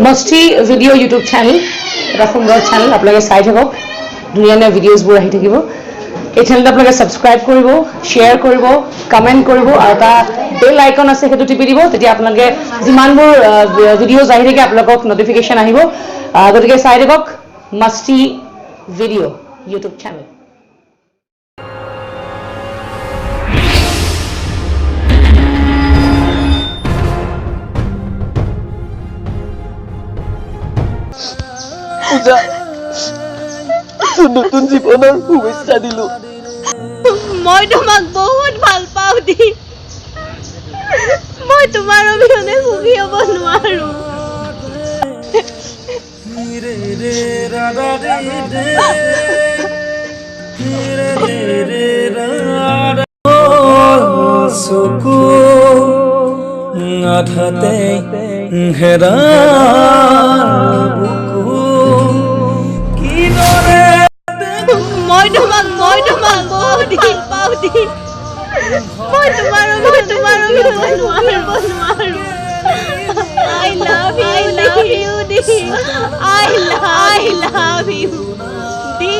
মস্তি video' YouTube channel, এটা সুন্দৰ চেনেল। আপোনালোকে চাই থাকক, ধুনীয়া ধুনীয়া ভিডিঅ'জবোৰ আহি থাকিব। এই চেনেলটো আপোনালোকে ছাবস্ক্ৰাইব কৰিব, শ্বেয়াৰ কৰিব, কমেণ্ট কৰিব আৰু এটা বেল আইকন আছে সেইটো টিপি দিব। তেতিয়া আপোনালোকে যিমানবোৰ ভিডিঅ'জ আহি থাকে আপোনালোকক নটিফিকেশ্যন আহিব। গতিকে চাই থাকক মস্তি ভিডিঅ' ইউটিউব চেনেল। পূজা, নতুন জীৱনৰ শুভেচ্ছা দিলো। মই তোমাক বহুত ভাল পাওঁ দি, মই তোমাৰ অবিহনে সুখী হ'ব নোৱাৰো। চকু আধাতে হেৰা মই তোমাক বহুত ভাল পাওঁ দি, মই তোমাৰ অবিহনে নোৱাৰো। I love you the, I love you the.